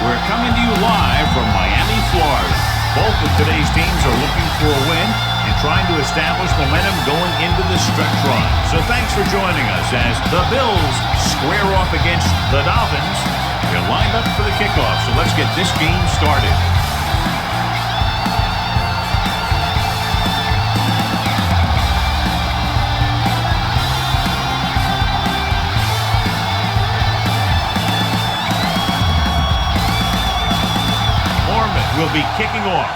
We're coming to you live from Miami, Florida. Both of today's teams are looking for a win and trying to establish momentum going into the stretch run. So thanks for joining us as the Bills square off against the Dolphins. They're lined up for the kickoff, so let's get this game started. Will be kicking off.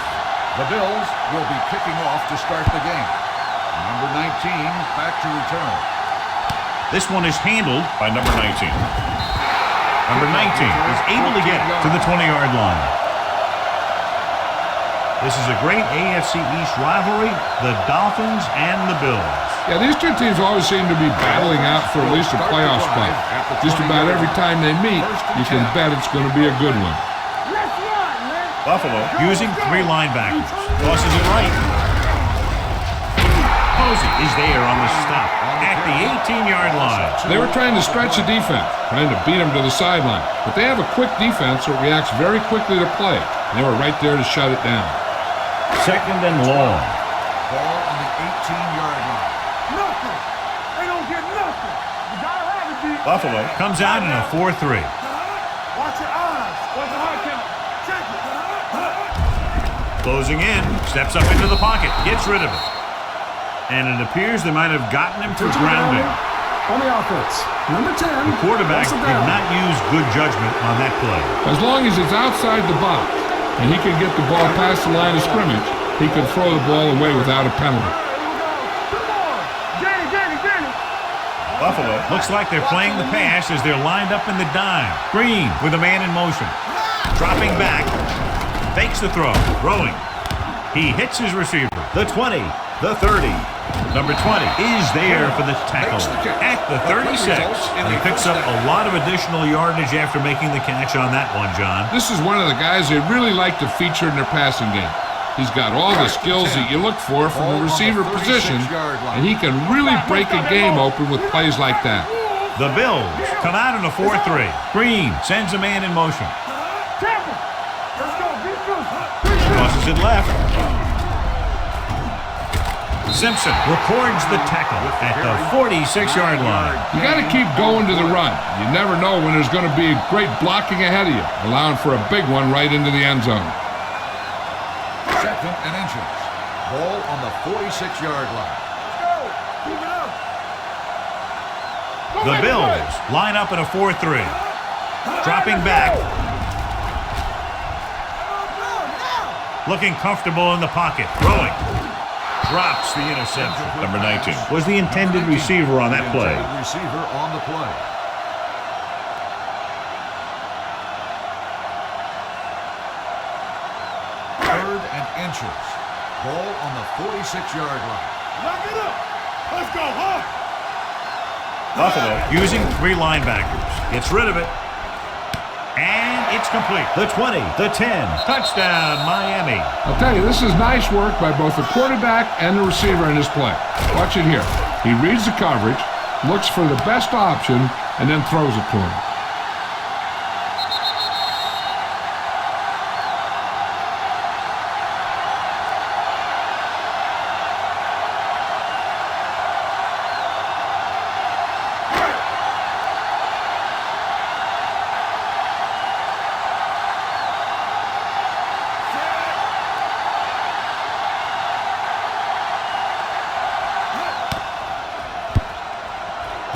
The Bills will be kicking off to start the game. Number 19 back to return. This one is handled by number 19. Number 19 is able to get to the 20-yard line. This is a great AFC East rivalry, the Dolphins and the Bills. Yeah, these two teams always seem to be battling out for at least a playoff spot. Just about every time they meet, you can bet it's going to be a good one. Buffalo using three linebackers. Tosses it right. Posey is there on the stop at the 18-yard line. They were trying to stretch the defense, trying to beat them to the sideline. But they have a quick defense that reacts very quickly to play. And they were right there to shut it down. Second and long. Ball on the 18-yard line. Nothing. They don't get nothing. You gotta have it, D. Buffalo comes out in a 4-3. Watch your eyes. Watch the high count. Check it. Closing in, steps up into the pocket, gets rid of it. And it appears they might have gotten him for grounding. On the offense, number 10. The quarterback did not use good judgment on that play. As long as it's outside the box and he can get the ball past the line of scrimmage, he can throw the ball away without a penalty. Buffalo looks like they're playing the pass as they're lined up in the dime. Green with a man in motion. Dropping back. Fakes the throw, throwing. He hits his receiver. The 20, the 30. Number 20 is there for the tackle at the 36. And he picks up a lot of additional yardage after making the catch on that one, John. This is one of the guys they really like to feature in their passing game. He's got all the skills that you look for from a receiver position, and he can really break a game open with plays like that. The Bills come out in a 4-3. Green sends a man in motion. Crosses it left. Simpson records the tackle at the 46-yard line. You got to keep going to the run. You never know when there's going to be great blocking ahead of you, allowing for a big one right into the end zone. Second and inches. Ball on the 46-yard line. The Bills line up in a 4-3. Dropping back. Looking comfortable in the pocket. Throwing. Drops the interception. Number 19 was the intended receiver on that play. Receiver on the play. Third and inches. Ball on the 46-yard line. Lock it up. Let's go, huh? Buffalo using three linebackers. Gets rid of it. And it's complete. The 20, the 10. Touchdown, Miami. I'll tell you, this is nice work by both the quarterback and the receiver in his play. Watch it here. He reads the coverage, looks for the best option, and then throws it to him.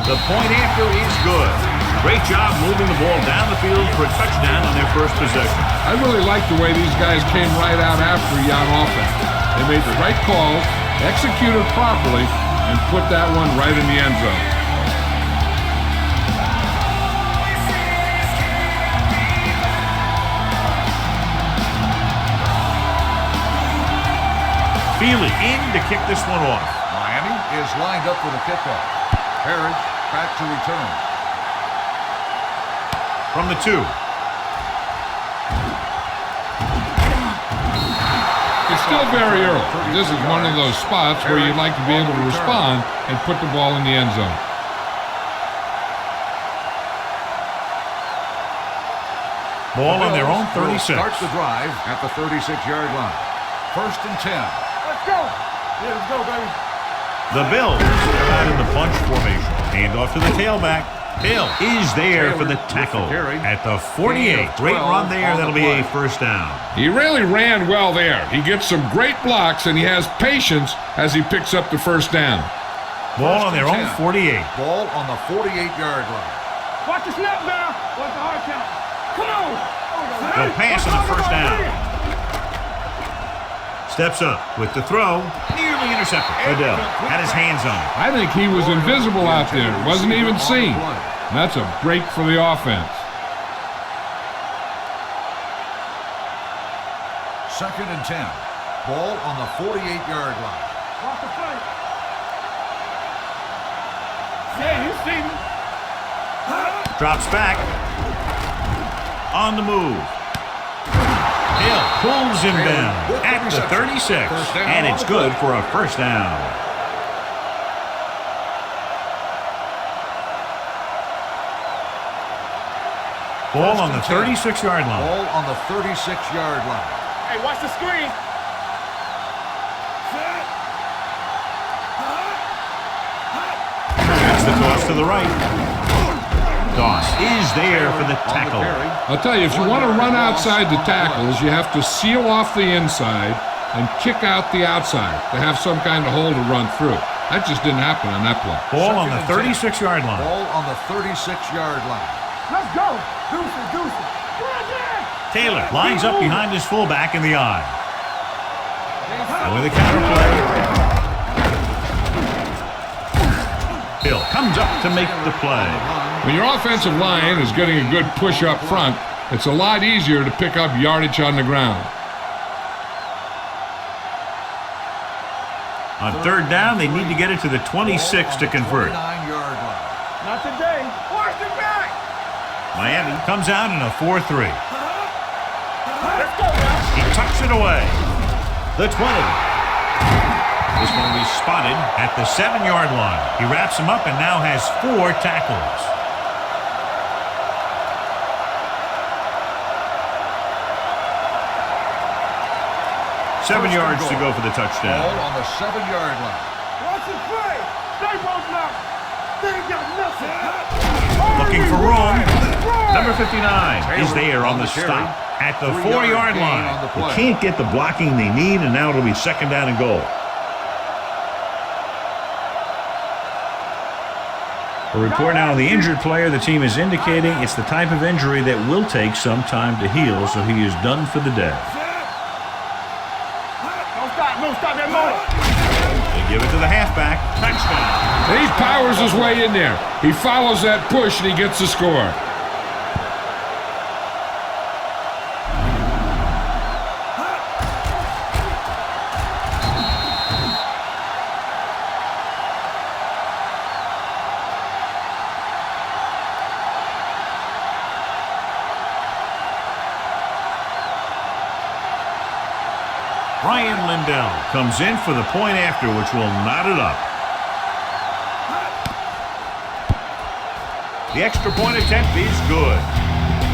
The point after is good. Great job moving the ball down the field for a touchdown on their first possession. I really like the way these guys came right out after you on offense. They made the right calls, executed properly, and put that one right in the end zone. Feely in to kick this one off. Miami is lined up for the kickoff. Harris back to return. From the 2. It's still very early. This is one of those spots where you'd like to be able to respond and put the ball in the end zone. Ball on their own The Bills 36. will start the drive at the 36-yard line. 1st and 10. Let's go. Yeah, let's go, baby. The Bills are out in the bunch formation. Hand off to the tailback. Hill is there for the tackle at the 48. Great run there. That'll be a first down. He really ran well there. He gets some great blocks, and he has patience as he picks up the first down. Ball on their own 48. Ball on the 48-yard line. Watch the snap now. Watch the hard count. Come on. They'll pass on the first down. Steps up with the throw. Nearly intercepted. Odell had his hands on it. I think he was invisible out there. Wasn't even seen. That's a break for the offense. 2nd and 10. Ball on the 48-yard line. Watch the play. Yeah, you see me. Drops back. On the move. Hill pulls him down at the 36. And it's good for a first down. Ball on the 36-yard line. Ball on the 36-yard line. Hey, watch the screen. That's the toss to the right. Doss is there for the tackle. I'll tell you, if you want to run outside the tackles, you have to seal off the inside and kick out the outside to have some kind of hole to run through. That just didn't happen on that play. Ball on the 36-yard line. Ball on the 36-yard line. Let's go. Deuces. Taylor lines up behind his fullback in the eye. And with a counter play. Hill comes up to make the play. When your offensive line is getting a good push up front, it's a lot easier to pick up yardage on the ground. On 3rd down, they need to get it to the 26 to convert. 49-yard line. Not today. Watch the back. Miami comes out in a 4-3. Let's go now. He tucks it away. The 20. This one will be spotted at the 7-yard line. He wraps him up and now has 4 tackles. Seven yards to go for the touchdown. Ball on the 7-yard line. Watch the play. Stay both now. They ain't got nothing. Looking for room. Number 59 is there on the stop at the 4-yard line. They can't get the blocking they need, and now it'll be 2nd down and goal. A report now on the injured player. The team is indicating it's the type of injury that will take some time to heal, so he is done for the day. Don't stop that motor. They give it to the halfback. Touchdown. He powers his way in there. He follows that push and he gets the score. Ryan Lindell comes in for the point after, which will knot it up. The extra point attempt is good.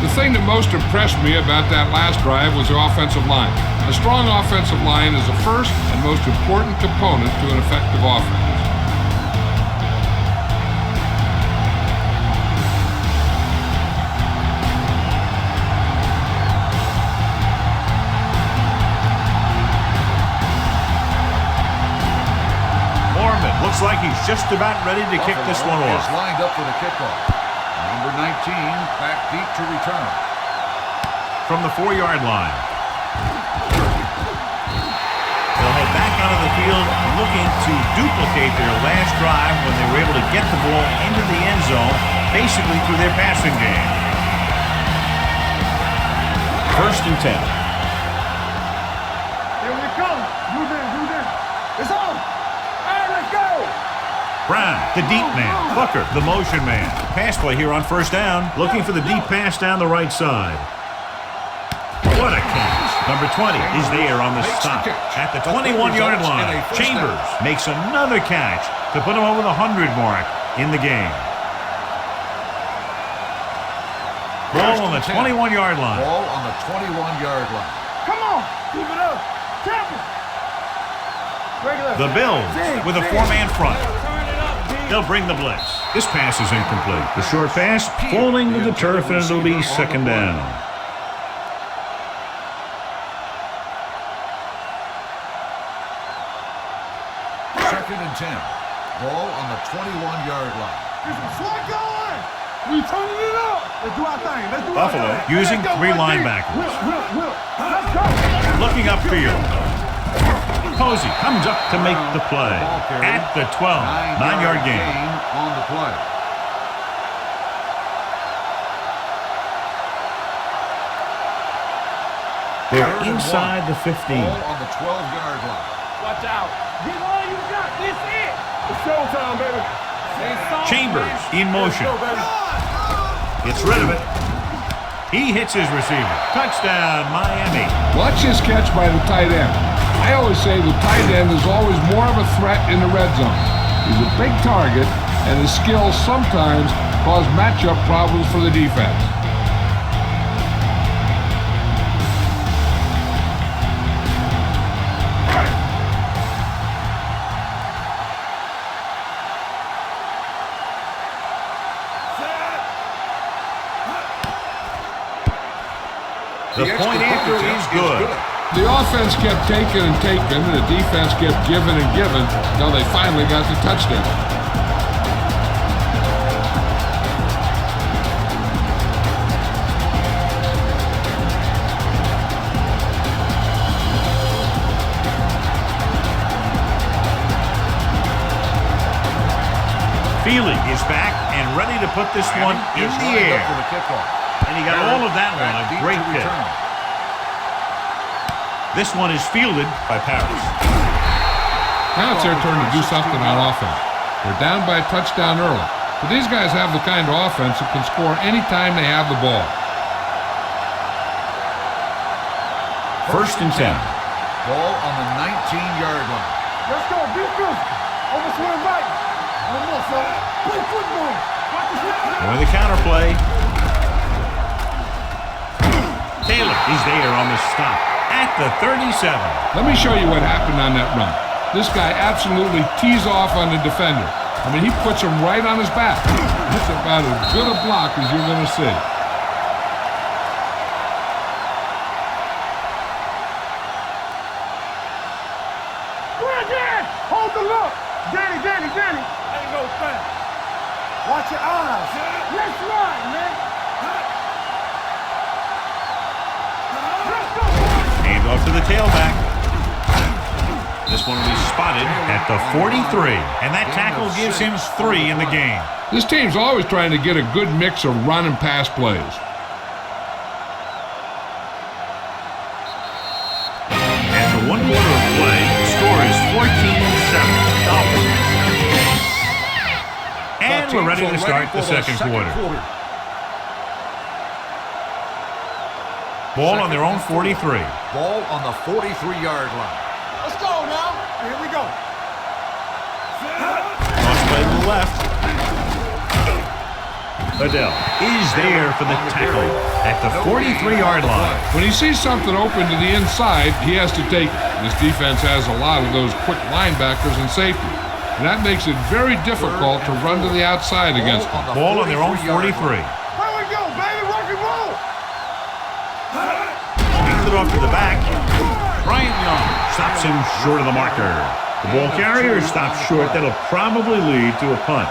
The thing that most impressed me about that last drive was the offensive line. A strong offensive line is the first and most important component to an effective offense. Looks like he's just about ready to kick this one off. Is lined up for the kickoff. Number 19 back deep to return. From the 4-yard line. They'll head back onto the field looking to duplicate their last drive when they were able to get the ball into the end zone, basically through their passing game. 1st and 10. Here we come. Do this. It's on. Brown, the deep man. Booker, the motion man. Pass play here on 1st down. Looking for the deep pass down the right side. What a catch. Number 20 is there on the stop. At the 21-yard line, Chambers makes another catch to put him over the 100 mark in the game. Ball on the 21-yard line. Ball on the 21-yard line. Come on. Keep it up. Temple. Regular. The Bills with a four-man front. Turn it up, D. They'll bring the blitz. This pass is incomplete. The short pass falling to the turf, and it'll be second down. Second and 10. Ball on the 21-yard line. Swat going. We turning it up. Let's do our thing. Let's do Buffalo our thing. using Let's go, three Will. linebackers. Will. Let's go. Looking upfield. Posey comes up to make the play. Ball carried. At the 12. 9-yard gain. On the play. They're inside the 15. Ball on the 12-yard line. Watch out. Get all you got. This it. It's showtime, baby. Chambers in motion. Gets rid of it. He hits his receiver. Touchdown, Miami. Watch this catch by the tight end. I always say the tight end is always more of a threat in the red zone. He's a big target, and his skills sometimes cause matchup problems for the defense. The point after is good. The offense kept taking and taking, and the defense kept giving and giving until they finally got the touchdown. Feely is back and ready to put this one in the air. For the kickoff. And he got all of that one. A great hit. This one is fielded by Paris. Now it's their turn to do something on offense. They're down by a touchdown early, but these guys have the kind of offense that can score anytime they have the ball. First and 10. Ball on the 19-yard line. Let's go. Be physical. Over swing right. One more, son. Play football. Watch the shit. And with the counterplay, Taylor is there on the stop at the 37. Let me show you what happened on that run. This guy absolutely tees off on the defender. I mean, he puts him right on his back. That's about as good a block as you're going to see. Brandon! Hold the look! Danny! Ain't no thing. Watch your eyes. Let's ride, man. Let's go, boys. Hand off to the tailback. This one will be spotted at the 43. And that tackle gives him 3 in the game. This team's always trying to get a good mix of run and pass plays. After 1 quarter of play, the score is 14-7. Dolphins. And we're ready to start the second quarter. Ball on their own 43. Ball on the 43-yard line. Let's go now. Here we go. Cross play to the left. Adele is there for the tackle at the 43-yard line. When he sees something open to the inside, he has to take it. This defense has a lot of those quick linebackers and safety, and that makes it very difficult to run to the outside against them. Ball on their own 43. Here we go, baby. Rock and roll. Hands it off to the back. Bryant Young stops him short of the marker. The ball carrier stops short. That'll probably lead to a punt.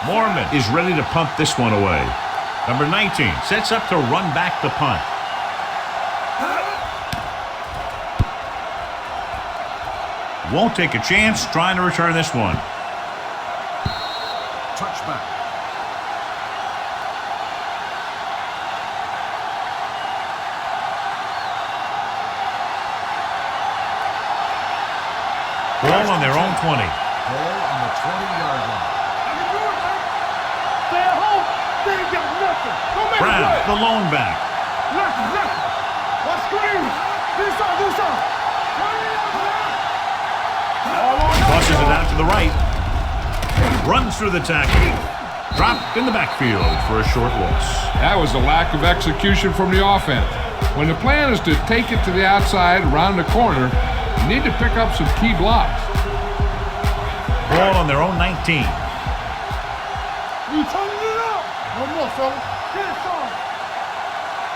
Mormon is ready to punt this one away. Number 19 sets up to run back the punt. Won't take a chance trying to return this one. Touchback. Ball on their own 20. Ball on the 20-yard line. Stay at home. They ain't got nothing. Don't make Brown, a play. the lone back. Nothing. Watch Screen. Do something. Crosses it out to the right. Runs through the tackle. Dropped in the backfield for a short loss. That was a lack of execution from the offense. When the plan is to take it to the outside, around the corner, you need to pick up some key blocks. Ball on their own 19. You turning it up. No more, fella. Get it, son.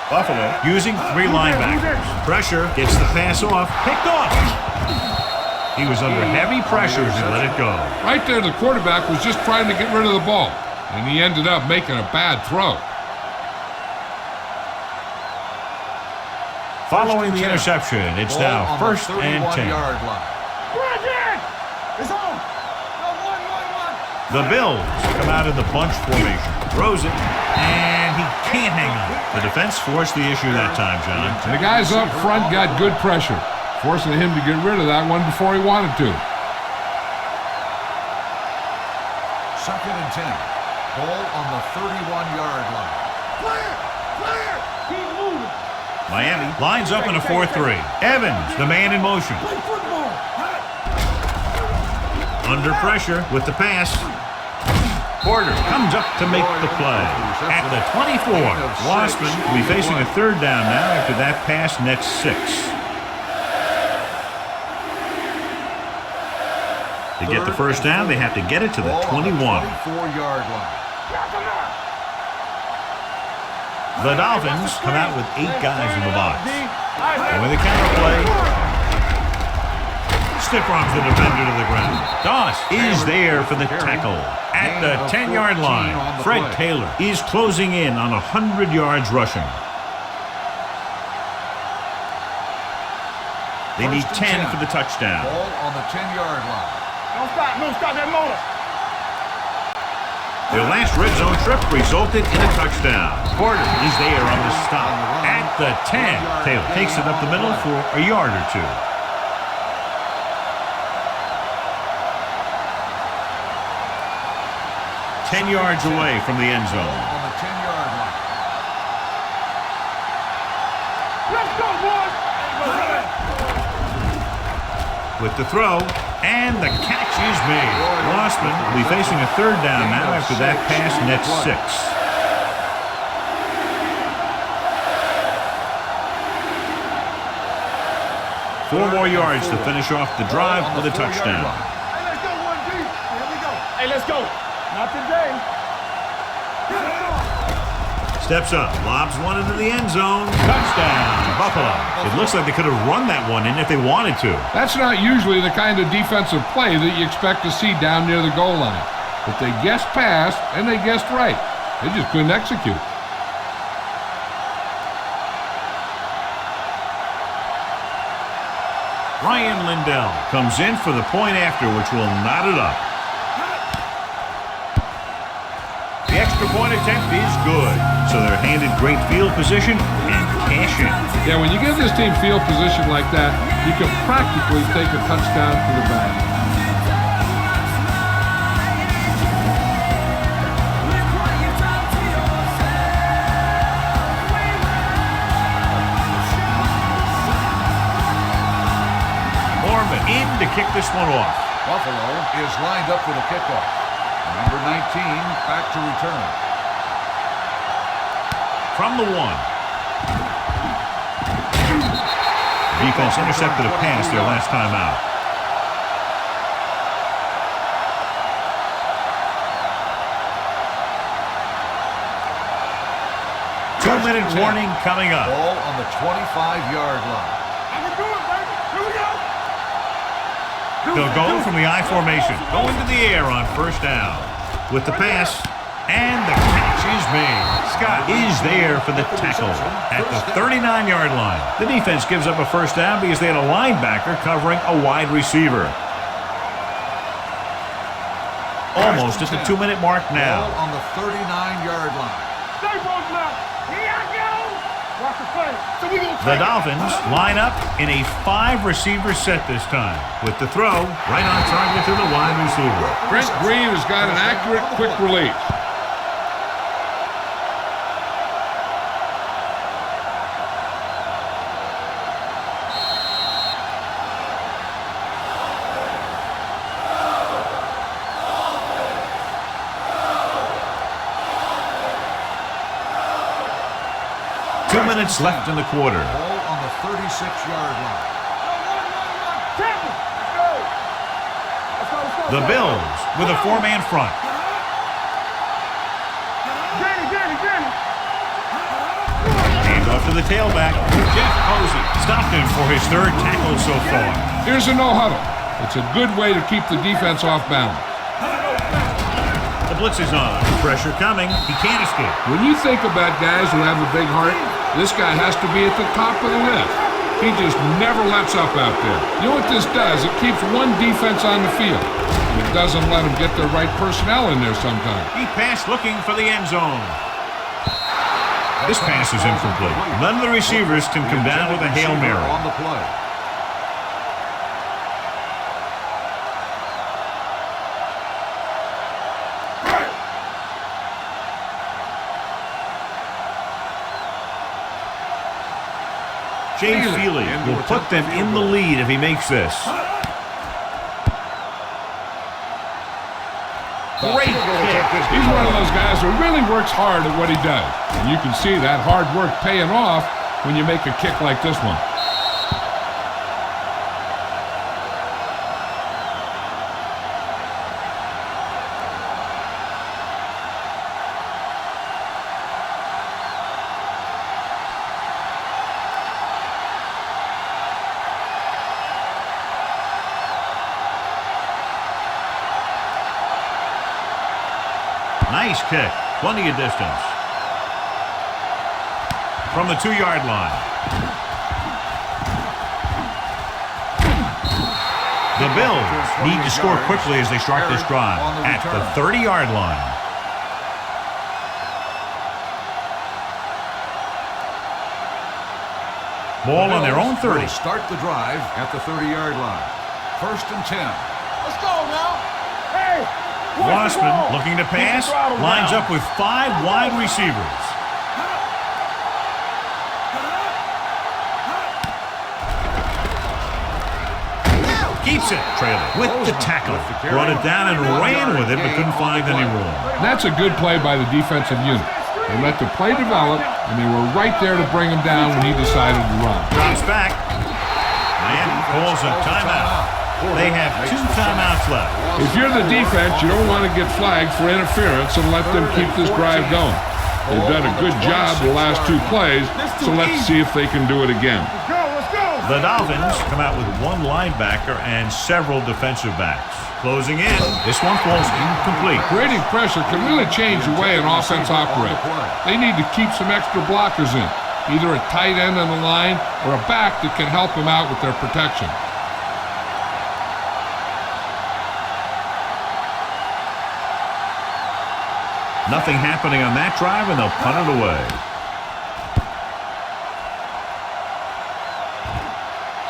Buffalo using 3 linebackers. Pressure, gets the pass off, picked off. He was under heavy pressure as he let it go. Right there, the quarterback was just trying to get rid of the ball, and he ended up making a bad throw. Following the interception, it's now 1st and 10. It's on. The Bills come out in the bunch formation. Throws it, and he can't hang on. The defense forced the issue that time, John. And the guys up front got good pressure, forcing him to get rid of that one before he wanted to. 2nd and 10. Ball on the 31-yard line. Clear. Keep moving. Miami lines up in a 4-3. Evans, the man in motion. Play football. Under pressure with the pass. Porter comes up to make the play. At the 24, Wassman will be facing a 3rd down now after that pass nets 6. To get the 1st down, they have to get it to the 21. 24-yard line. The Dolphins come out with 8 guys in the box. And with a counter play, stiff arms the defender to the ground. Doss is there for the tackle. At the 10-yard line, Fred Taylor is closing in on 100 yards rushing. They need 10 for the touchdown. Ball on the 10-yard line. Don't stop that motor. Their last red zone trip resulted in a touchdown. Porter is there on the stop. At the 10, Taylor takes it up the middle for a yard or 2. Ten yards away from the end zone. On the 10-yard line. Let's go, boys. With the throw, and the catch is made. Wassman will be facing a 3rd down now after that pass nets 6. Four more yards to finish off the drive with a touchdown. Hey, let's go, 1D. Here we go. Hey, let's go. Not today. Steps up, lobs one into the end zone. Touchdown, Buffalo. It looks like they could have run that one in if they wanted to. That's not usually the kind of defensive play that you expect to see down near the goal line. But they guessed pass, and they guessed right. They just couldn't execute. Ryan Lindell comes in for the point after, which will knot it up. The extra point attempt is good, so they're handed great field position and cash in. Yeah, when you give this team field position like that, you can practically take a touchdown to the bank. Mormon in to kick this one off. Buffalo is lined up for the kickoff. Number 19 back to return. From the 1. Defense intercepted a pass their last time out. Two-minute warning coming up. Ball on the 25-yard line. I can do it, baby. Here we go. They'll go from the I formation, go into the air on 1st down. With the pass, and the catch is made. Scott is there for the tackle at the 39-yard line. The defense gives up a 1st down because they had a linebacker covering a wide receiver. Almost at the 2-minute mark now. Ball on the 39-yard line. Stay both now. Here I go. Watch the play. So we gonna The Dolphins line up in a 5-receiver set this time. With the throw, right on target to the wide receiver. Brent Green has got an accurate, quick release. minutes left in the quarter. Ball on the 36-yard line. The Bills with a 4-man front. Hand off to the tailback. Jeff Posey stopped him for his 3rd tackle so far. Here's a no-huddle. It's a good way to keep the defense off balance. The blitz is on. Pressure coming. He can't escape. When you think about guys who have a big heart, this guy has to be at the top of the list. He just never lets up out there. You know what this does? It keeps one defense on the field. And it doesn't let them get the right personnel in there sometimes. He passed looking for the end zone. This pass is incomplete. None of the receivers can come down with a Hail Mary. On the play. James Feely will put them in the lead if he makes this. Great kick. He's one of those guys who really works hard at what he does. And you can see that hard work paying off when you make a kick like this one. Nice kick. Plenty of distance. From the 2-yard line. The Bills need to score quickly as they start this drive at the 30-yard line. Ball on their own 30. Start the drive at the 30-yard line. 1st and 10. Let's go now. Hey! Wassman looking to pass, lines up with 5 wide receivers. Keeps it, trailing with the tackle. Brought it down and ran with it, but couldn't find any room. That's a good play by the defensive unit. They let the play develop, and they were right there to bring him down when he decided to run. Drops back. And calls a timeout. They have 2 timeouts left. If you're the defense, you don't want to get flagged for interference and let them keep this drive going. They've done a good job the last 2 plays, so let's see if they can do it again. The Dolphins come out with 1 linebacker and several defensive backs. Closing in, this one falls incomplete. Creating pressure can really change the way an offense operates. They need to keep some extra blockers in, either a tight end on the line or a back that can help them out with their protection. Nothing happening on that drive, and they'll punt it away.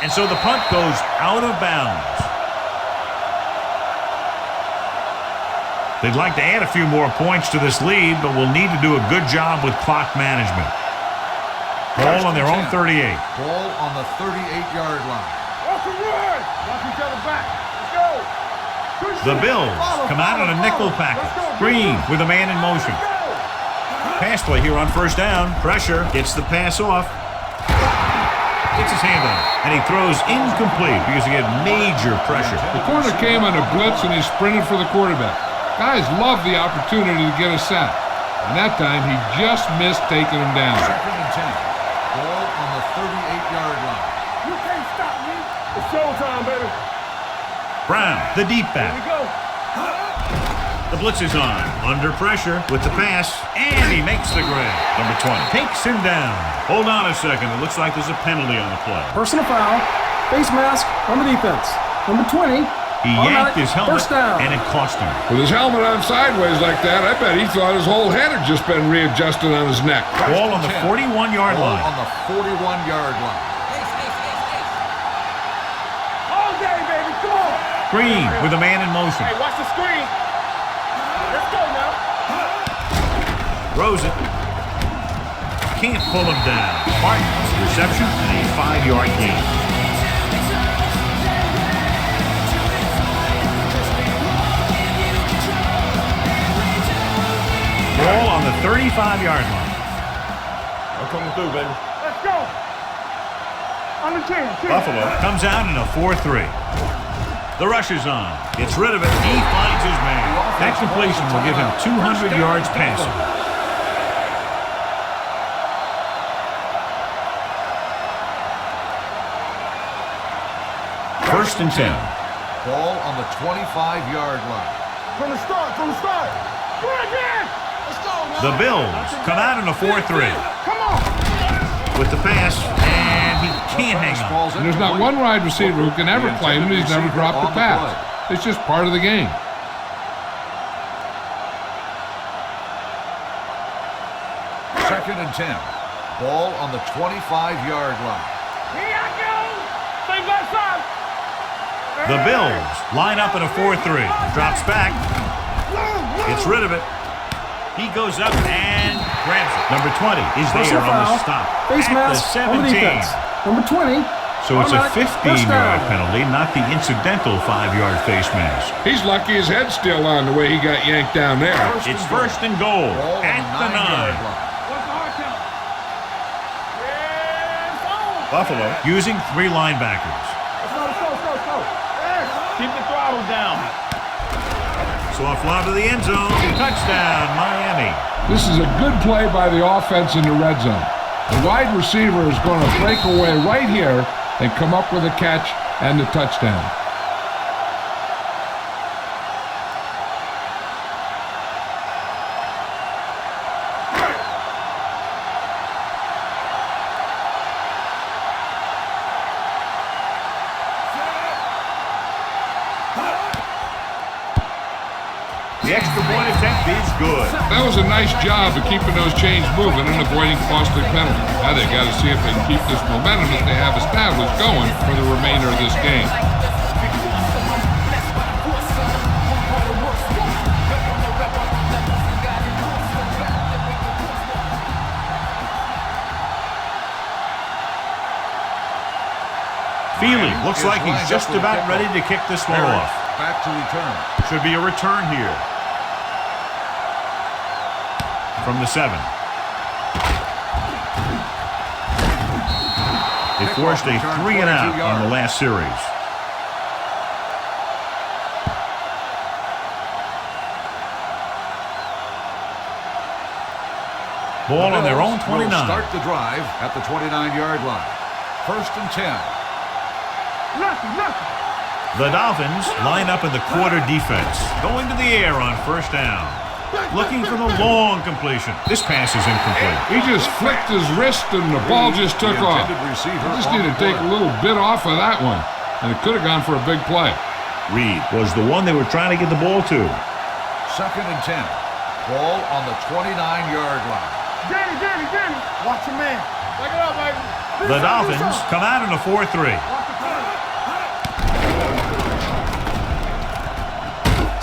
And so the punt goes out of bounds. They'd like to add a few more points to this lead, but will need to do a good job with clock management. Ball on their own 38. Ball on the 38-yard line. Watch each other back. Let's go. The Bills come out on a nickel package. Green with a man in motion. Pass play here on 1st down. Pressure gets the pass off. Gets his hand on it, and he throws incomplete because he had major pressure. The corner came on a blitz, and he sprinted for the quarterback. Guys love the opportunity to get a sack. And that time, he just missed taking him down. 2nd and 10. Ball on the 38-yard line. You can't stop me. It's showtime, baby. Brown, the deep back. Here we go. The blitz is on. Under pressure with the pass, and he makes the grab. Number 20 takes him down. Hold on a second. It looks like there's a penalty on the play. Personal foul. Face mask on the defense. Number 20. He yanked his helmet, First down. and it cost him. With his helmet on sideways like that, I bet he thought his whole head had just been readjusted on his neck. Ball on the 41-yard Ball line. on the 41-yard line. All day, baby. Come on. Green with a man in motion. Hey, watch the screen. Let's go now. Throws it. Can't pull him down. Martin's reception and a 5-yard gain. Ball on the 35-yard line. through, baby. Let's go. Under 10. Buffalo comes out in a 4-3. The rush is on. Gets rid of it. He finds his man. That completion will give him 200 yards passing. First and 10. Ball on the 25-yard line. From the start. Go again. Let's go, man. The Bills come out in a 4-3. Come on. With the pass, and he can't hang on. And there's not one wide receiver who can ever claim that he's never dropped a pass. It's just part of the game. Second and 10. Ball on the 25-yard line. Here I go. Stay back side. The Bills line up in a 4-3. Drops back. Gets rid of it. He goes up and grabs it. Number 20 is there on the stop. Face at mask the on the 17. defense. Number 20. So it's a automatic 15-yard touchdown. penalty, not the incidental 5-yard face mask. He's lucky his head's still on the way he got yanked down there. It's first and goal Ball on at the 9. line. What's the hard count? Yes, on. Buffalo using 3 linebackers. Let's go. Yes. Keep the throttle down. Soft lob to the end zone. Touchdown, Miami. This is a good play by the offense in the red zone. The wide receiver is going to break away right here and come up with a catch and the touchdown. The extra point attempt is good. That was a nice job of keeping those chains moving and avoiding costly penalties. Now they got to see if they can keep this momentum that they have established going for the remainder of this game. Feely looks like he's just about ready to kick this one off. Back to return. Should be a return here. From the 7. They forced a 3 and out on the last series. Ball on their own 29. Start the drive at the 29-yard line. First and 10. Nothing. The Dolphins line up in the quarter defense, going to the air on first down. Looking for the long completion. This pass is incomplete. He just flicked his wrist and the ball just took off. He just need to take a little bit off of that one, and it could have gone for a big play. Reed was the one they were trying to get the ball to. Second and 10. Ball on the 29-yard line. Danny. Watch your man. Take it up, baby. The Dolphins come out in a 4-3. Watch the play.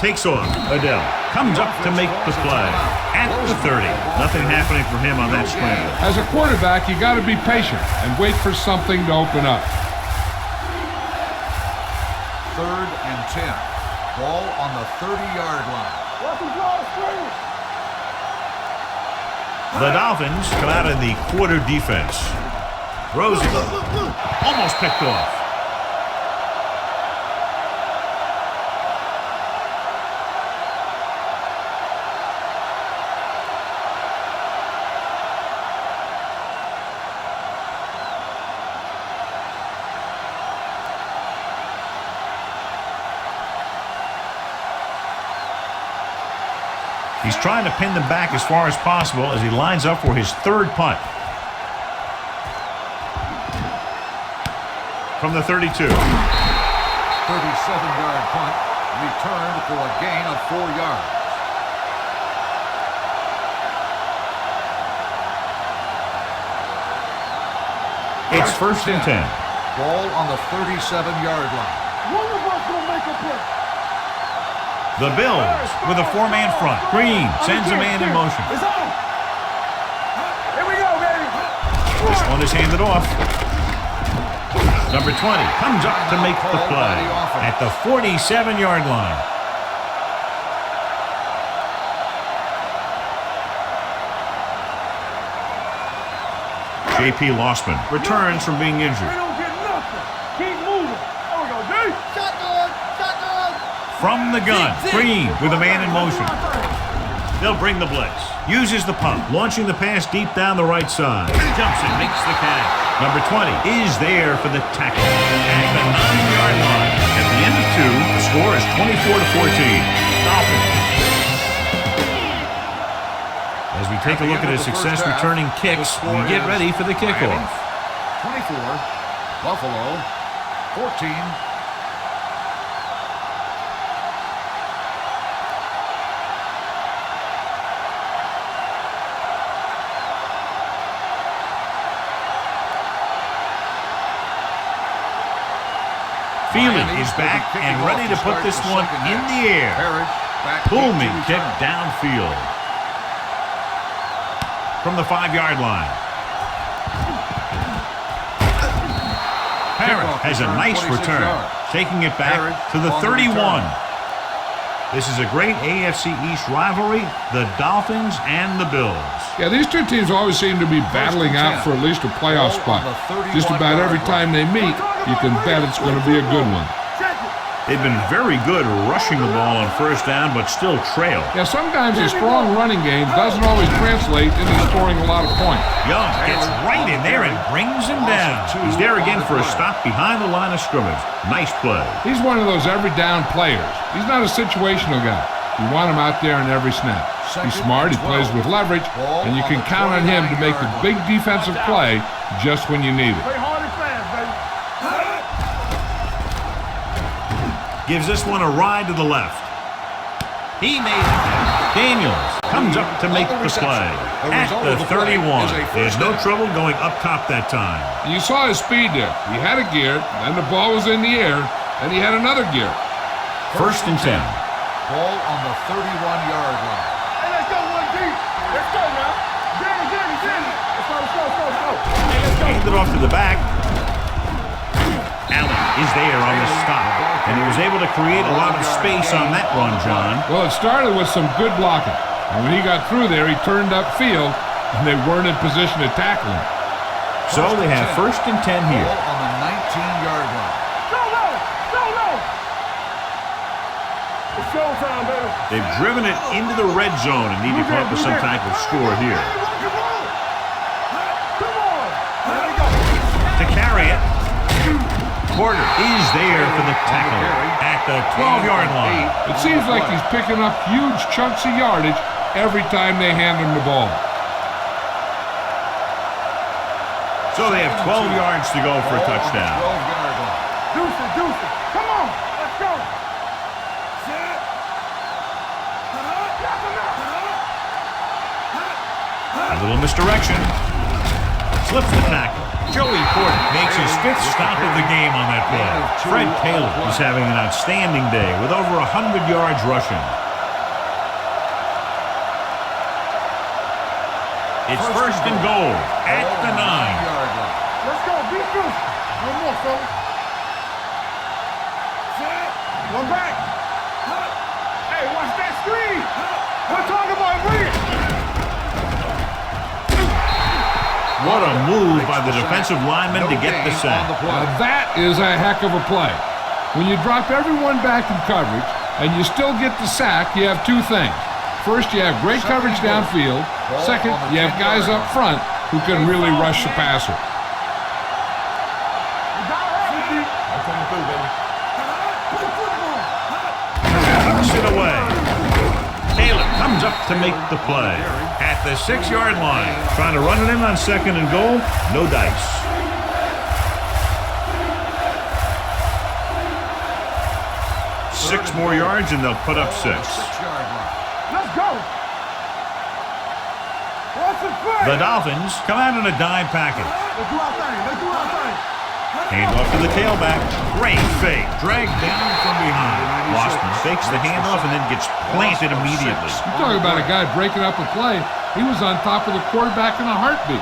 Takes off. Adele comes up to make the play. At the 30. Nothing happening for him on that scramble. As a quarterback, you got to be patient and wait for something to open up. Third and 10. Ball on the 30-yard line. Watch him draw the screen. The Dolphins come out in the quarter defense. Throws it. Almost picked off. He's trying to pin them back as far as possible as he lines up for his third punt. From the 32. 37-yard punt, returned for a gain of 4 yards. It's first and 10. Ball on the 37-yard line. One of us gonna make a play. The Bills with a 4-man front. Green sends a man in motion. It's on. Here we go, baby. This one is handed off. Number 20 comes up to make the play at the 47-yard line. J.P. Lossman returns from being injured. We don't get nothing. Keep moving. There we go, D. Shotgun. From the gun, Green with a man in motion. They'll bring the blitz. Uses the pump, launching the pass deep down the right side. Jumps and makes the catch. Number 20 is there for the tackle at the 9-yard line. At the end of 2, the score is 24-14. Dolphins. As we take a look at his success returning kicks, we get ready for the kickoff. 24, Buffalo, 14. Feeling is back and ready to put this one in the air. Pullman kick downfield. From the 5-yard line. Parrott has a nice return, taking it back to the 31. This is a great AFC East rivalry, the Dolphins and the Bills. Yeah, these two teams always seem to be battling out for at least a playoff spot. Just about every time they meet, you can bet it's going to be a good one. They've been very good rushing the ball on first down, but still trail. Yeah, sometimes a strong running game doesn't always translate into scoring a lot of points. Young gets right in there and brings him down. He's there again for a stop behind the line of scrimmage. Nice play. He's one of those every down players. He's not a situational guy. You want him out there in every snap. He's smart, he plays with leverage, and you can count on him to make the big defensive play just when you need it. Play hard and fast, baby. Gives this one a ride to the left. He made it. Daniels comes up to make the play. At the 31. There's no trouble going up top that time. You saw his speed there. He had a gear, then the ball was in the air, and he had another gear. First and 10. Ball on the 31-yard line. Hey, let's go, 1 deep. Let's go now. Danny. Let's go. Hey, let's go. Handed off to the back. Allen is there on the stop, and he was able to create a lot of space on that run, John. Well, it started with some good blocking. And when he got through there, he turned upfield, and they weren't in position to tackle him. So they have first and 10 here. Ball on the 19-yard line. Go low. It's showtime, baby. They've driven it into the red zone and need to come up with some type of score here. Come on. There we go. To carry it, Porter is there for the tackle at the 12-yard line. It seems like he's picking up huge chunks of yardage every time they hand him the ball. So they have 12 yards to go for a touchdown. 12-yard line. Deuce it. Come on. Let's go. A little misdirection. Slips the tackle. Joey Porter makes his 5th stop of the game on that play. Fred Taylor is having an outstanding day with over 100 yards rushing. It's first and goal at the 9. Let's go. Beat Deuce. One more, fella. One back. Hey, watch that screen. We're talking about reading. What a move by the defensive lineman to get the sack. Now that is a heck of a play. When you drop everyone back in coverage and you still get the sack, you have two things. First, you have great coverage downfield. Second, you have guys up front who can really rush the passer. Knocks it away. Taylor comes up to make the play. At the 6-yard line. Trying to run it in on second and goal. No dice. Six more yards and they'll put up 6. Let's go. What's the play? The Dolphins come out in a dime package. Let's do our thing. Handoff to the tailback. Great fake. Dragged down from behind. Lossman fakes the handoff and then gets planted immediately. You talk about a guy breaking up a play. He was on top of the quarterback in a heartbeat.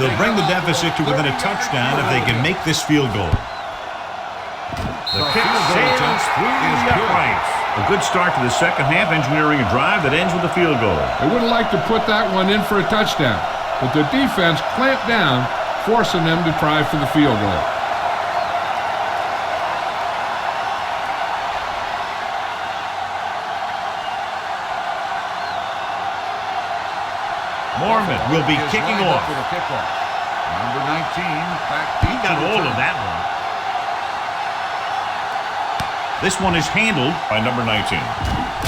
They'll bring the deficit to within a touchdown if they can make this field goal. The kick sails It's through the uprights. A good start to the second half, engineering a drive that ends with a field goal. They would have liked to put that one in for a touchdown, but their defense clamped down, forcing them to try for the field goal. Mormon will be kicking off. With a kickoff. Number 19, back He got all of that one. This one is handled by number 19.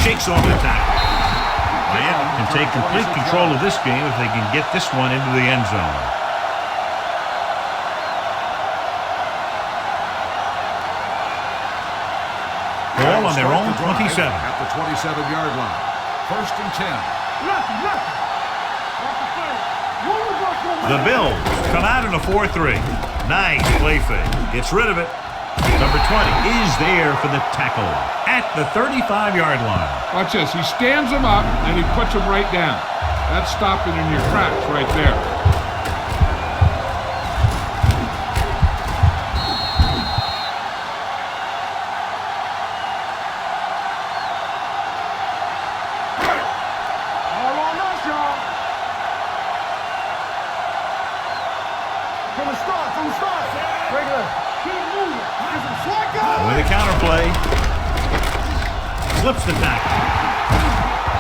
Shakes off the tackle. Miami can take complete control of this game if they can get this one into the end zone. Ball on their own 27. At the 27-yard line. First and 10. The Bills come out in a 4-3. Nice play fake. Gets rid of it. Number 20 is there for the tackle at the 35-yard line. Watch this. He stands him up, and he puts him right down. That's stopping in your tracks right there. With a counter play. Slips the tackle.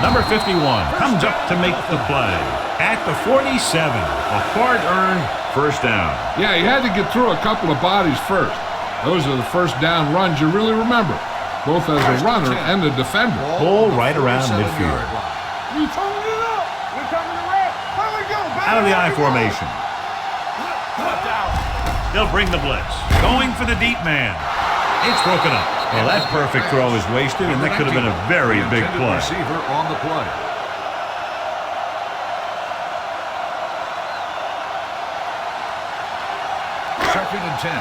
Number 51 comes up to make the play. At the 47, a hard-earned first down. Yeah, he had to get through a couple of bodies first. Those are the first down runs you really remember, both as a runner and a defender. Ball right around midfield. We turning it up. We're coming to red. Here we go. Out of the I formation. They'll bring the blitz. Going for the deep man. It's broken up. Well, that perfect throw is wasted, and that could have been a very big play. Receiver on the play. Second and 10.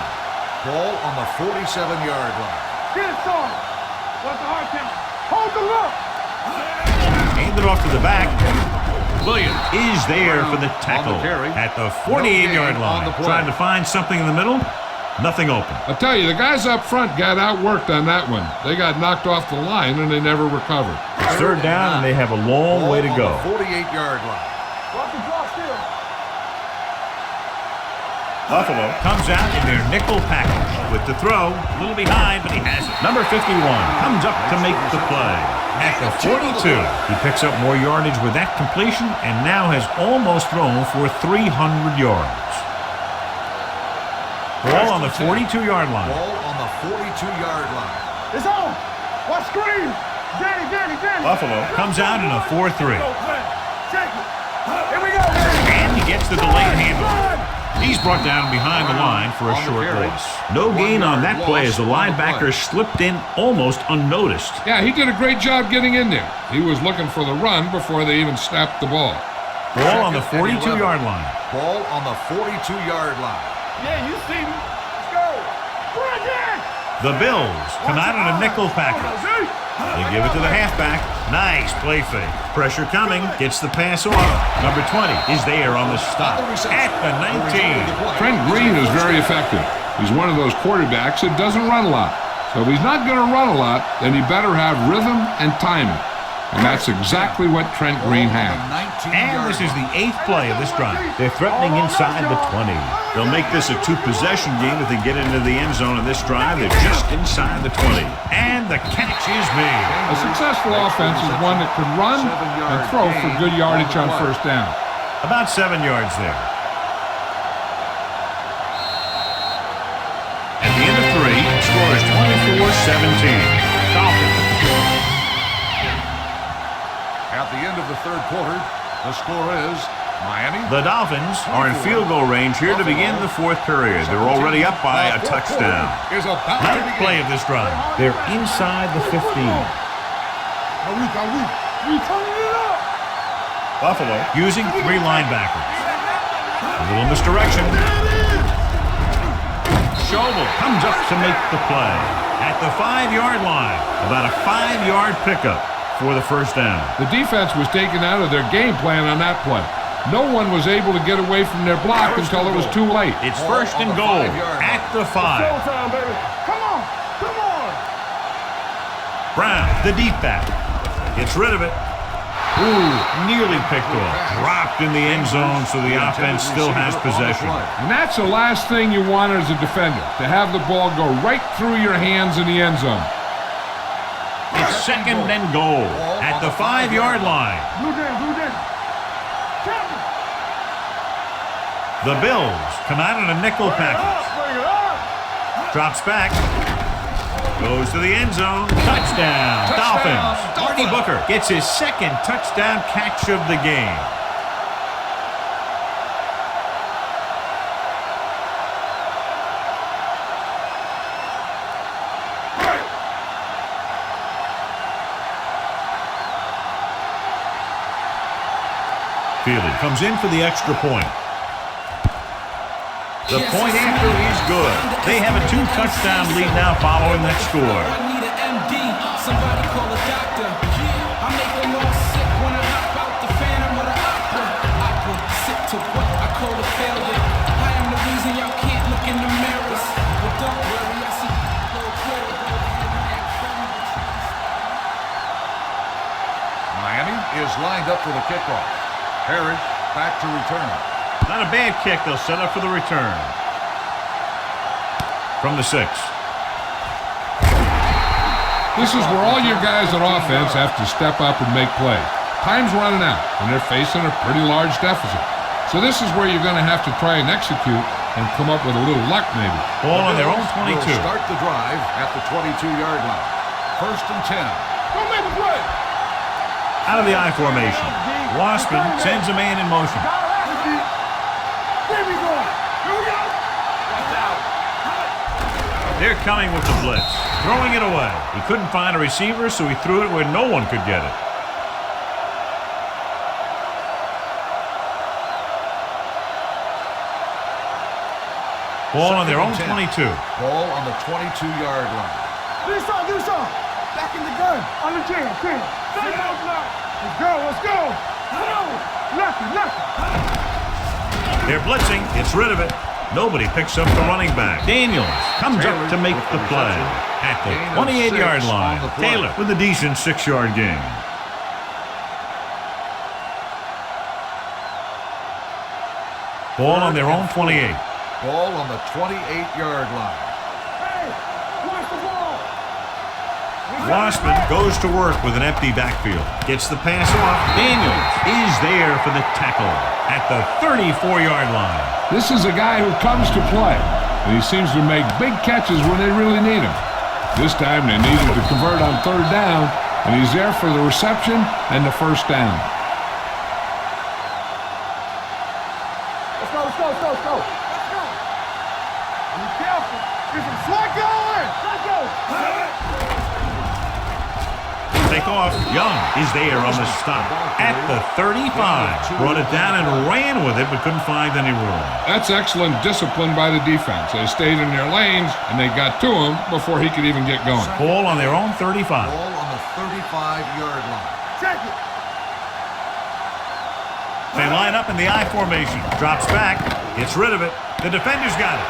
Ball on the 47-yard line. Get it started. What's the hard count? Hold the look. Hand it off to the back. Williams is there for the tackle at the 48-yard line. Trying to find something in the middle. Nothing open. I tell you, the guys up front got outworked on that one. They got knocked off the line, and they never recovered. It's third down, and they have a long way to go. 48-yard line. Watch the clock still. Buffalo comes out in their nickel package with the throw. A little behind, but he has it. Number 51 comes up to make the play. At the 42, he picks up more yardage with that completion and now has almost thrown for 300 yards. Ball on the 42-yard line. Ball on the 42-yard line. It's on. Watch screen. Danny. Buffalo comes out in a 4-3. Check it. Here we go, Danny. And he gets the delayed handoff. He's brought down behind the line for a short loss. No gain on that play as the linebacker slipped in almost unnoticed. Yeah, he did a great job getting in there. He was looking for the run before they even snapped the ball. Ball on the 42-yard line. Ball on the 42-yard line. Yeah, you see me. Let's go. Bring it. The Bills come out in a nickel package. They give it to the halfback. Nice play fake. Pressure coming. Gets the pass off. Number 20 is there on the stop at the 19. Trent Green is very effective. He's one of those quarterbacks that doesn't run a lot. So if he's not going to run a lot, then he better have rhythm and timing. And that's exactly what Trent Green had. And this is the 8th play of this drive. They're threatening inside the 20. They'll make this a 2-possession game if they get into the end zone of this drive. They're just inside the 20. And the catch is made. A successful offense is one that can run and throw for good yardage on first down. About 7 yards there. At the end of 3, the score is 24-17. Dolphins. At the end of the third quarter, the score is Miami. The Dolphins are in field goal range here to begin the fourth period. They're already up by a touchdown. Ninth play of this drive. They're inside the 15. We turning it up. Buffalo using 3 linebackers. A little misdirection. Schobel comes up to make the play. At the 5-yard line, about a 5-yard pickup for the first down. The defense was taken out of their game plan on that play. No one was able to get away from their block until it was too late. It's first and goal at the 5. Showtime, baby. Come on. Brown, the deep back. Gets rid of it. Ooh, nearly picked off. Dropped in the end zone, so the offense still has possession. And that's the last thing you want as a defender, to have the ball go right through your hands in the end zone. It's second and goal at the 5-yard line. Blue down. The Bills come out in a nickel package. Bring it up. Drops back. Goes to the end zone. Touchdown, Dolphins. Marty Booker gets his second touchdown catch of the game. Fielding comes in for the extra point. The point after is good. They have a 2-touchdown lead now following that score. I need an MD, somebody call a doctor. I make them all sick when I hop out the Phantom of the Opera. Sick to what I call a failure. I am the reason y'all can't look in the mirrors. But don't worry, I see a little clearer. Miami is lined up for the kickoff. Harris back to return. Not a bad kick. They'll set up for the return. From the 6. This is where all your guys on offense have to step up and make plays. Time's running out, and they're facing a pretty large deficit. So this is where you're going to have to try and execute and come up with a little luck, maybe. Ball on their own 22. Will start the drive at the 22-yard line. First and 10. Go make a play. Out of the I formation. Waspin sends a man in motion. There we go. Here we go. They're coming with the blitz. Throwing it away. He couldn't find a receiver, so he threw it where no one could get it. Ball on their own 22. Ball on the 22-yard line. Do something. Back in the gun. On the jam. Let's go. Come on. Lucky. They're blitzing. Gets rid of it. Nobody picks up the running back. Daniels comes up to make the play at the 28-yard line. Taylor with a decent 6-yard gain. Ball on their own 28. Ball on the 28-yard line. Hey, watch the ball. Waspin goes to work with an empty backfield. Gets the pass off. Daniels is there for the tackle at the 34-yard line. This is a guy who comes to play, and he seems to make big catches when they really need him. This time they needed to convert on 3rd down, and he's there for the reception and the 1st down. Let's go. Be careful. There's some slot going. Let's go. Take off. Young is there on the stop at the 35. Brought it down and ran with it, but couldn't find any room. That's excellent discipline by the defense. They stayed in their lanes, and they got to him before he could even get going. Ball on their own 35. Ball on the 35-yard line. Check it. They line up in the I formation. Drops back. Gets rid of it. The defender's got it.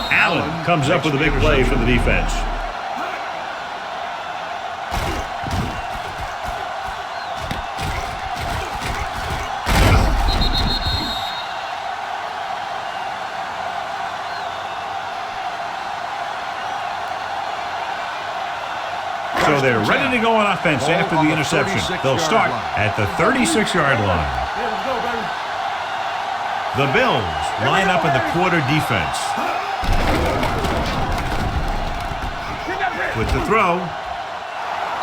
Allen comes up with a big play for the defense. So they're ready to go on offense after the interception. They'll start at the 36-yard line. Here we go, baby. The Bills line up in the quarter defense. With the throw,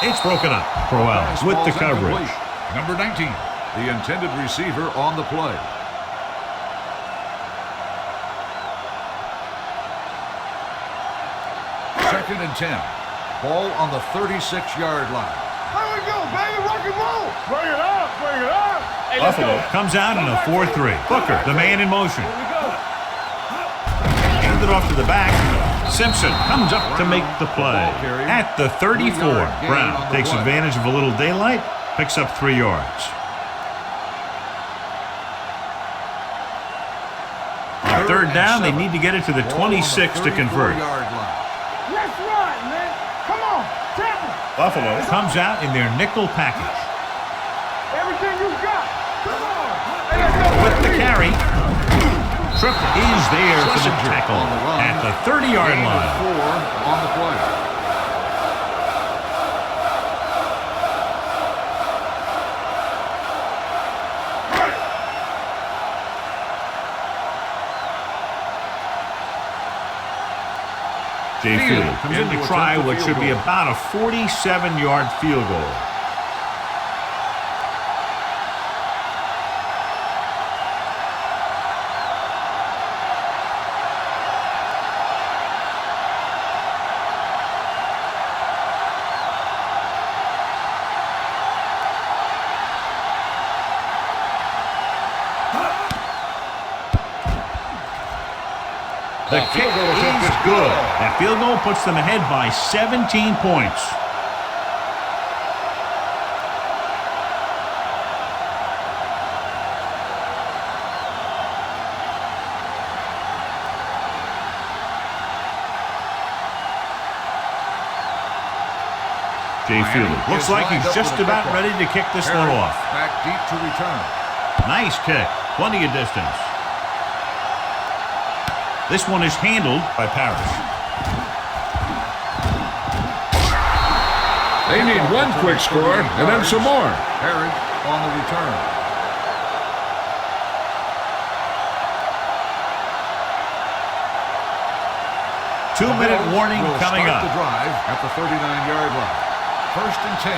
it's broken up. Crowell with the coverage. Number 19, the intended receiver on the play. Second and 10. Ball on the 36-yard line. There we go, baby. Rock and roll. Bring it up. Hey, let's Buffalo go. comes out in a 4-3. Booker, the man in motion. Here we go. Hand it off to the back. Simpson comes up to make the play at the 34. Brown takes advantage of a little daylight, picks up 3 yards. On 3rd down, they need to get it to the 26 to convert. Let's run, man. Buffalo comes out in their nickel package. Everything you got. Come on. Hey, let's go. With the carry. Triple is there for the tackle at the 30-yard line. 4 on the play. Jay Field comes in to try what should be about a 47-yard field goal. The kick is good. That field goal puts them ahead by 17 points. Jay Field looks like he's just about ready to kick this one off. Back deep to return. Nice kick. Plenty of distance. This one is handled by Paris. They need one quick score and then some more. Harris on the return. Two-minute warning coming up. The drive at the 39-yard line. 1st and 10.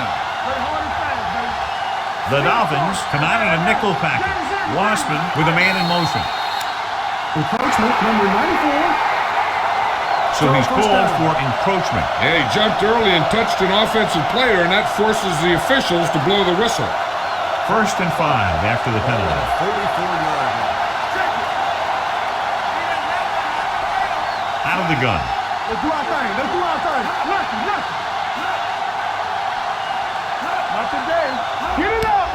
The Dolphins come out in a nickel package. Wassman with a man in motion. Encroachment, number 94. So he's called for encroachment. Yeah, he jumped early and touched an offensive player, and that forces the officials to blow the whistle. 1st and 5 after the penalty. 44-yard line. Out of the gun. Let's do our thing. Let's do our thing. Nothing. Not today. Get it up.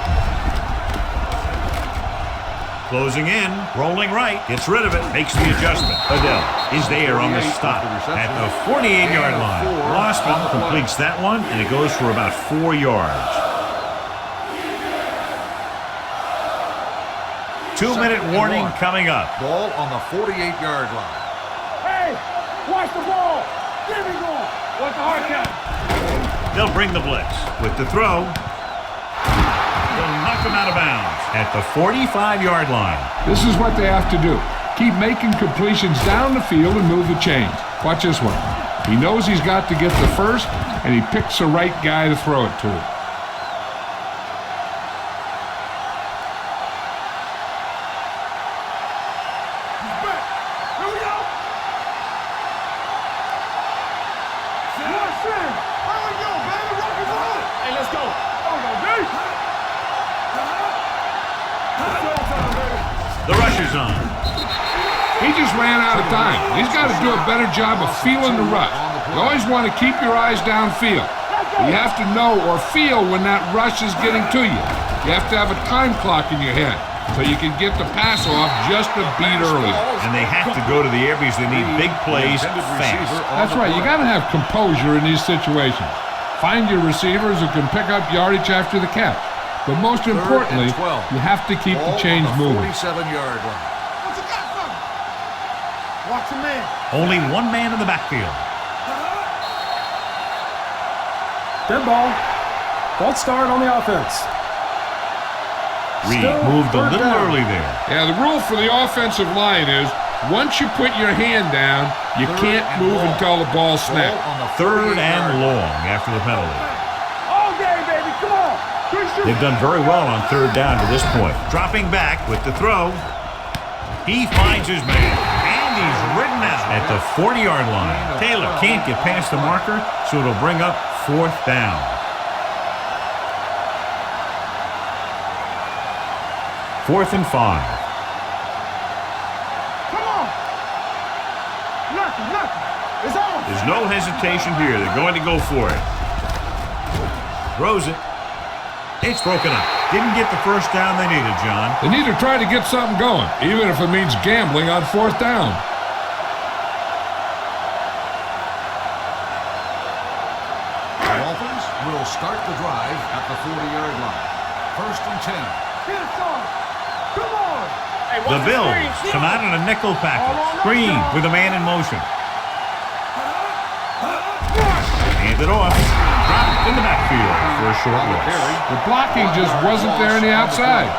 Closing in, rolling right, gets rid of it, makes the adjustment. Adele is there on the stop at the 48-yard line. Wassman completes that one, and it goes for about 4 yards. 2-minute warning coming up. Ball on the 48-yard line. Hey, watch the ball. Give me going. What's the hard count? They'll bring the blitz with the throw. They'll knock him out of bounds at the 45-yard line. This is what they have to do. Keep making completions down the field and move the chains. Watch this one. He knows he's got to get the first, and he picks the right guy to throw it to. The rush is on. He just ran out of time. He's got to do a better job of feeling the rush. You always want to keep your eyes downfield. You have to know or feel when that rush is getting to you. You have to have a time clock in your head so you can get the pass off just a beat earlier. And they have to go to the air because they need big plays fast. That's right. You got to have composure in these situations. Find your receivers who can pick up yardage after the catch. But most importantly, you have to keep the chains moving. 47-yard line. What you got for me? Watch a man. Only one man in the backfield. Dead ball. False start on the offense. Reed moved a little early there. Yeah, the rule for the offensive line is once you put your hand down, you can't move until the ball snaps. 3rd and long after the penalty. All day, baby. Come on. They've done very well on 3rd down to this point. Dropping back with the throw. He finds his man, and he's ridden out at the 40-yard line. Taylor can't get past the marker, so it'll bring up 4th down. Fourth and 5. Come on. Nothing. It's on. There's no hesitation here. They're going to go for it. Throws it. It's broken up. Didn't get the first down they needed, John. They need to try to get something going, even if it means gambling on 4th down. The Dolphins at the 40-yard line. 1st and 10. Get it, son. Come on. The Bills come out in a nickel package. Green with a man in motion. Hand it off. Dropped in the backfield for a short loss. The blocking just wasn't there on the outside.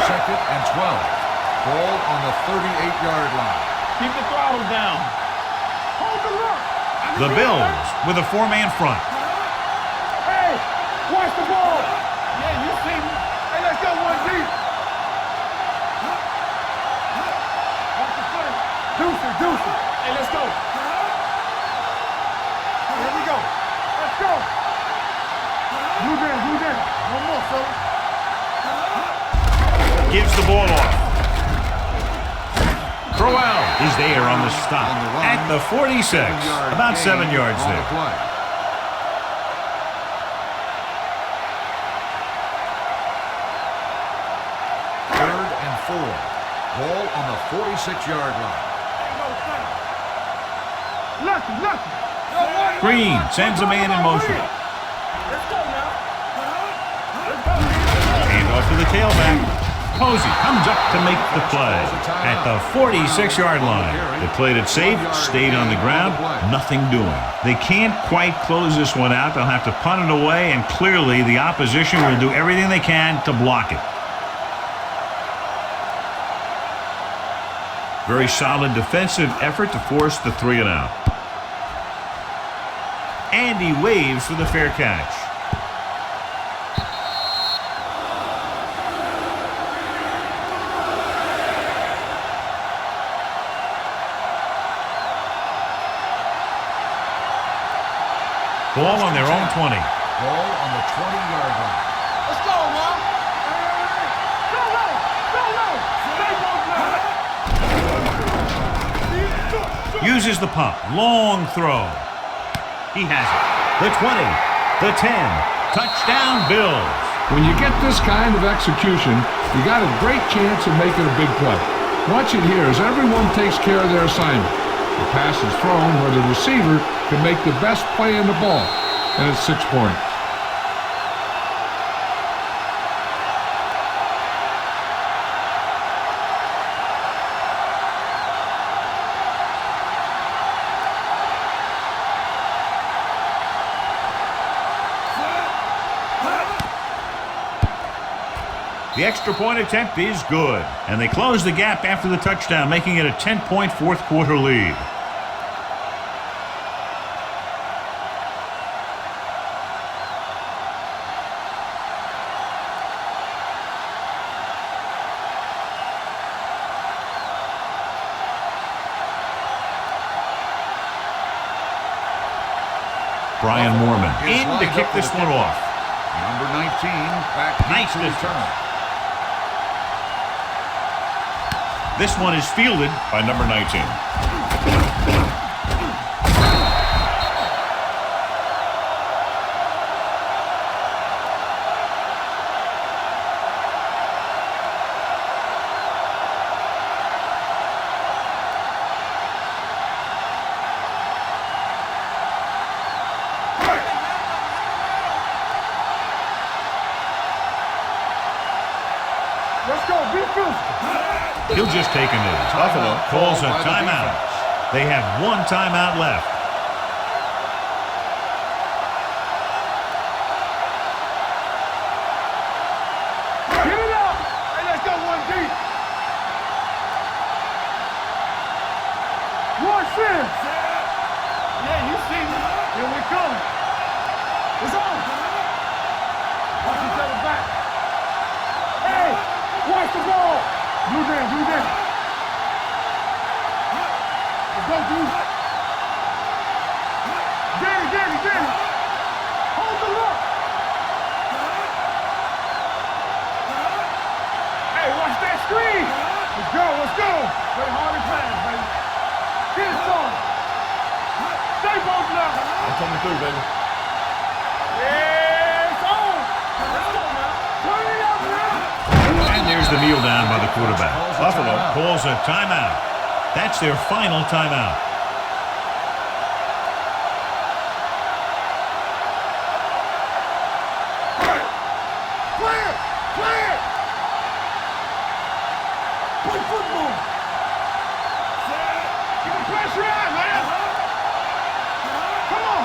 Second and 12. Ball on the 38-yard line. Keep the throttle down. Hold the look. The Bills with a 4-man front. Hey, watch the ball. Yeah, you see me. Hey, let's go one deep. Watch the play. Deuce it. Hey, let's go. Here we go. Let's go. Blue down. One more, fellas. Gives the ball off. Crowell is there on the stop at the 46. About 7 yards there. Third and 4. Ball on the 46-yard line. Lucky. Green sends a man in motion. Let's go now. Hand off to the tailback. Posey comes up to make the play at the 46-yard line. They played it safe, stayed on the ground, nothing doing. They can't quite close this one out. They'll have to punt it away, and clearly the opposition will do everything they can to block it. Very solid defensive effort to force the 3-and-out. And he waves for the fair catch. Ball on their own 20. Ball on the 20-yard line. Let's go, man. Go low. Uses the pump. Long throw. He has it. The 20. The 10. Touchdown, Bills. When you get this kind of execution, you got a great chance of making a big play. Watch it here as everyone takes care of their assignment. The pass is thrown where the receiver can make the best play in the ball, and it's 6 points. The extra point attempt is good, and they close the gap after the touchdown, making it a 10-point fourth-quarter lead. Brian Moorman in to kick this one off. Number 19 back Nice to distance. return. This one is fielded by number 19. Let's go. Be physical. He'll just take a knee. Buffalo calls a timeout. They have one timeout left. Get it up. Hey, let's go one deep. Watch this. Yeah, you see me. Here we come. It's on. Watch each other back. Hey, watch the ball. Blue down. Let's go, dude. Danny. Hold the look. Hey, watch that screen. Let's go. Play hard and fast, baby. Get it started. Stay both now. I'm coming through, baby. Yeah, it's on. Let's go now. Turn it up now. And there's the kneel down by the quarterback. Buffalo calls a timeout. That's their final timeout. Clear! Play football! Keep the pressure on, man! Come on!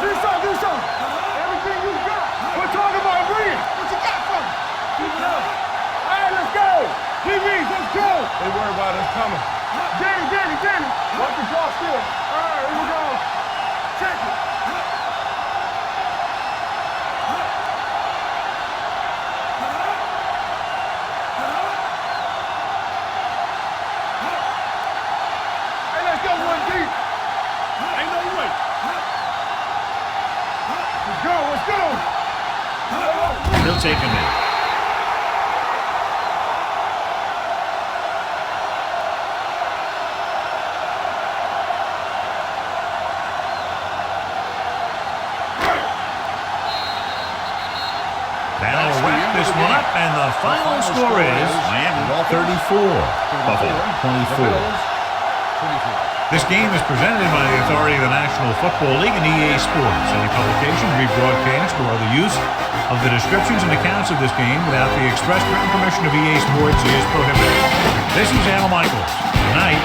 Do something! Everything you got! We're talking about Reed! What you got for me? Keep it up! All right, let's go! DBs, let's go! They worry about us coming. Danny! Watch the draw still. All right, here we go. Check it. Hey, let's go one deep. Ain't no way. Let's go. He'll take him in. That'll wrap this one up, and the final score is Miami 34, Buffalo 24. This game is presented by the authority of the National Football League and EA Sports. Any publication, rebroadcast, or other use of the descriptions and accounts of this game without the express written permission of EA Sports is prohibited. This is Al Michaels. Good night.